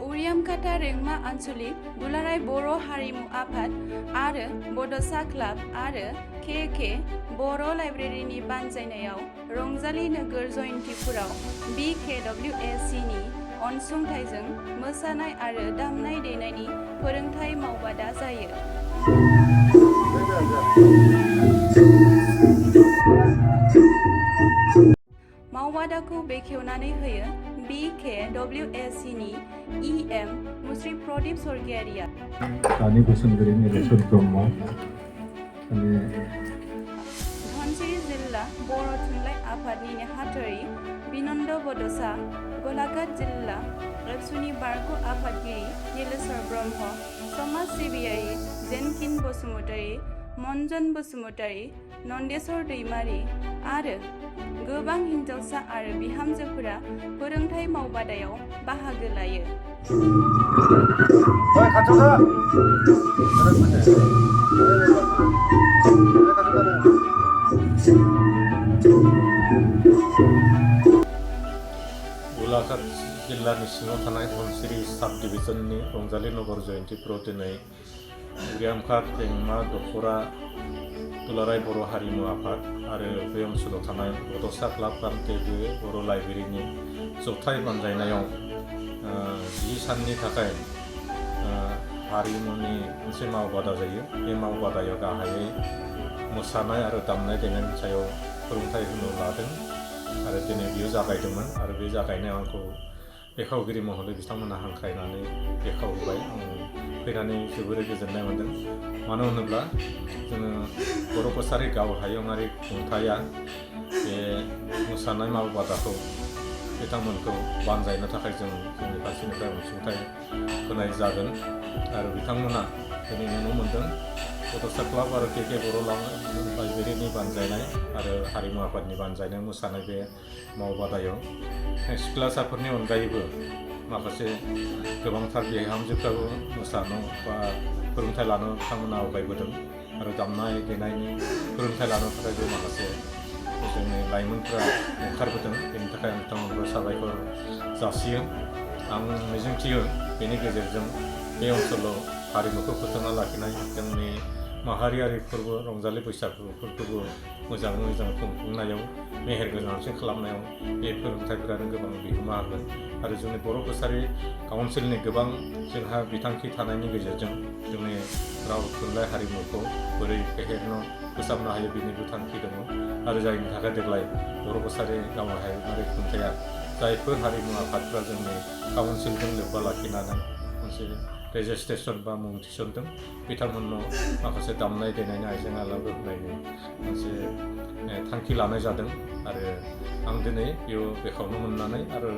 उरियामखाता रेंमा आन्सलिक दुलाराय बर' हारिमु आफाद आरो बड'सा क्लाब आरो के बर' लाइब्रेरिनि बानजायनायाव रंजालि नोगोर जयन्तिपुराव BKWSC नि अनसुंथाइजों मोसानाय आरो दामनाय देनायनि फोरोंथाइ मावबादा जायो। मावबादाखौ बेखेवनानै होयो BKWSC नि EM मुस्रि प्रदीप स्वर्गियारिया। दानि बोसोनगिरि निलेस्वर ब्रह्म धनसिरि जिल्ला बर' थुनलाइ आफादनि नेहाथारि बिनन्द बड'सा, गलाघाट जिल्ला एबसुनि बारग' आफादगिरि निलेस्वर ब्रह्म, समाज सिबियारि जेनकिन बसुमतारी, मनजन बसुमतारी, नन्देस्वर दैमारि आरो गोबां हिन्जावसा आरो बिहामजोफोरा फोरोंथाइ मावबादायाव बाहागो लायो। गलाघाट जिल्लानि सिङाव थानाय धनसिरि साब डिभिजननि रंजालि नगर जयन्तिपुराव दिनै उरियामखात रेंमा दख'रा दुलाराय बर' हारिमु आफाद आरो बे ओनसोलाव थानाय बड'सा क्लाब के बर' लाइब्रेरिनि जथाय बानजायनायाव 10 साननि थाखाय हारिमुनि मोनसे मावबादा जायो। बे मावबादायाव गाहायै मोसानाय आरो दामनाय देनायनि सायाव फोरोंथाइ होनो लादों आरो दिनै बियो जागायदोंमोन आरो बे जागायनायाव आंखौ बेखावगिरि महरै बिथांमोनहा हांख्रायनानै बेखावहोबाय। आं फैनानै जोबोरै गोजोननाय मोन्दों। मानो होनोब्ला जोङो बर' कसारि गाव हायुङारि खुंथाया बे मोसानाय मावबादाखौ बिथांमोनखौ बानजायनो थाखाय जोंनि फारसेनिफ्राय अनसुंथाइ होनाय जागोन आरो बिथांमोना दिनै नुनो मोन्दों बड'सा क्लाब आरो के बर' लाइब्रेरिनि बानजायनाय आरो हारिमु आफादनि बानजायनाय मोसानाय बे मावबादायाव सिख्लासाफोरनि अनगायैबो माखासे गोबांथार बिहामजोफ्राबो मोसानो बा फोरोंथाइ लानो बिथांमोना आवगायबोदों आरो दामनाय देनायनि फोरोंथाइ लानो थाखायबो माखासे जोंनि लाइमोनफ्रा ओंखारबोदों। बेनि थाखाय आं बिथांमोनखौ साबायखर जासियो। आं मिजिंथियो बेनि गेजेरजों बे ओनसोलाव हारिमुखौ फोथांना लाखिनाय जोंनि माहारियारि फोरबो रंजालि बैसागुफोरखौबो मोजाङै मोजां खुंफुंनायाव मेहेर गोनांसिन खालामनायाव बे फोरोंथाइफोरानो गोबां बिहोमा होगोन आरो जोंनि बर' कसारि काउन्सिलनि गोबां जोंहा बिथांखि थानायनि गेजेरजों जोंनि राव थुनलाइ हारिमुखौ बोरै फेहेरनो फोसाबनो हायो बेनिबो थांखि दङ आरो जायनि थाखाय देग्लाय बर' कसारि गाव हायुङारि खुंथाया जायफोर हारिमु आफादफ्रा जोंनि काउन्सिलजों लोब्बा लाखिनानै मोनसे रेजिस्ट्रेसन बा मुं थिसनदों बिथांमोननो माखासे दामनाय देनायनि आइजें आइलाबो होनायनि मोनसे थांखि लानाय जादों आरो आं दिनै बेयाव बेखावनो मोननानै आरो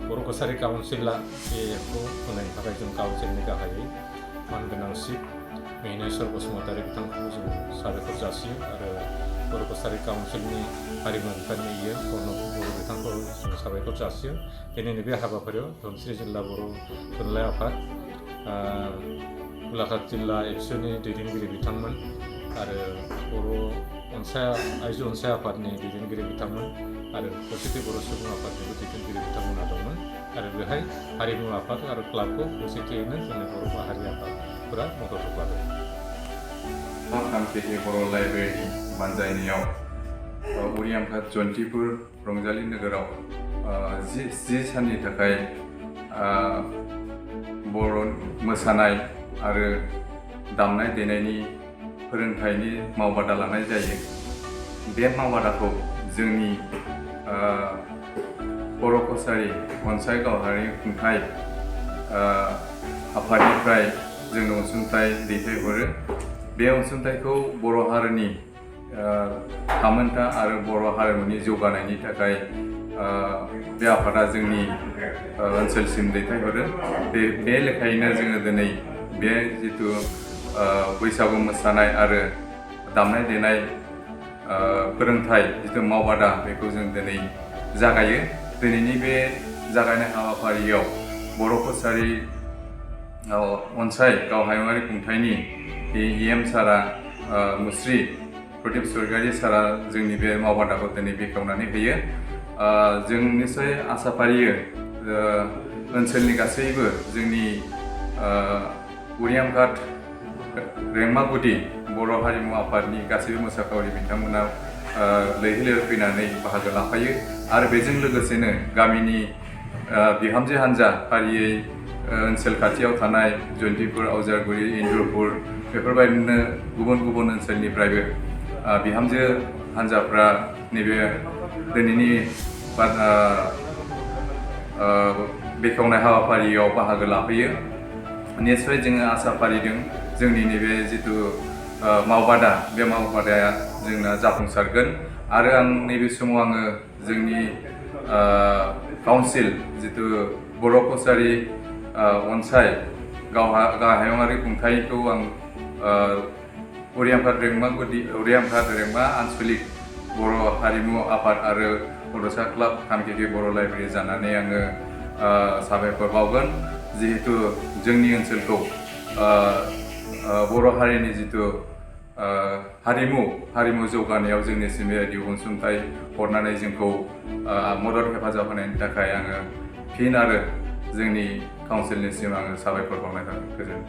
बर' कसारि काउन्सिला बेखौ होनायनि थाखाय जों काउन्सिलनि गाहायै मानगोनां चिफ मिहिनेश्वर बसुमतारी बिथांखौ जों साबायखर जासियो आरो बर' कसारि काउन्सिलनि हारिमु बिफाननि बर' बिथांखौ जों साबायखर जासियो। दिनैनि बे हाबाफारियाव धनसिरि जिल्ला बर' थुनलाइ आफाद गलाघाट जिल्ला एबसुनि दैदेनगिरि बिथांमोन आरो बर' आइजो अनसाय आफादनि दैदेनगिरि बिथांमोन आरो खौसेथि बर' सुबुं आफादनिबो दैदेनगिरि बिथांमोना दंमोन आरो बेहाय हारिमु आफाद आरो क्लाबखौ खौसेथियैनो जोंनि बर' माहारि आफादफोरा मदद होफादों। के बर' लाइब्रेरिनि बानजायनायाव उरियामखात जयन्तिपुर रंजालि नोगोराव 10 साननि थाखाय बर' मोसानाय आरो दामनाय देनायनि फोरोंथाइनि मावबादा लानाय जायो। बे मावबादाखौ जोंनि बर' कसारि अनसाय गावारि खुंथाय आफादनिफ्राय जोंनो अनसुंथाइ दैथायहरो। बे अनसुंथाइखौ बर' हारिनि थामोनथा आरो बर' हारिमुनि जौगानायनि थाखाय बे आफादा जोंनि ओनसोलसिम दैथायहरो। बे लेखायैनो जोङो दिनै बे जिथु बैसागु मोसानाय आरो दामनाय देनाय फोरोंथाइ जिथु मावबादा बेखौ जों दिनै जागायो। दिनैनि बे जागायनाय हाबाफारियाव बर' कसारि अनसाय गाव हायुङारि खुंथायनि EM सारा मुस्रि प्रदीप स्वर्गारि सारा जोंनि बे मावबादाखौ दिनै बेखेवनानै होयो। जों निस्सय आसा फारियो ओनसोलनि गासैबो जोंनि उरियामघाट रेंमागुदि बर' हारिमु आफादनि गासैबो मोसाखावरि बिथांमोना लैहोर लैहोर फैनानै बाहागो लाफायो आरो बेजों लोगोसेनो गामिनि बिहामजो हान्जा फारियै ओनसोल खाथियाव थानाय जयन्तिपुर, आवजारगुरि, इन्द्रपुर बेफोरबायदिनो गुबुन गुबुन ओनसोलनिफ्रायबो बिहामजो हान्जाफ्रा नैबे दिनैनि बेखेवनाय हाबाफारियाव बाहागो लाफैयो। निस्सय जोङो आसा फारिदों जोंनि नैबे जिथु मावबादा बे मावबादाया जोंना जाफुंसारगोन आरो आं नैबे समाव आङो जोंनि काउन्सिल जिथु बर' कसारि अनसाय गाहायारि खुंथायखौ आं उरियामघाट रेंमा आन्सलिक बर' हारिमु आफाद आरो बड'सा क्लाब थामखेके बर' लाइब्रेरि जानानै आङो साबायखर बावगोन जिहेतु जोंनि ओनसोलखौ बर' हारिनि जिथु हारिमु जौगानायाव जोंनिसिम बेबायदि अनसुंथाइ हरनानै जोंखौ मदद हेफाजाब होनायनि थाखाय आङो फिन आरो जोंनि काउन्सिलनिसिम आङो साबायखर बावनाय थाबाय। गोजोन्थों।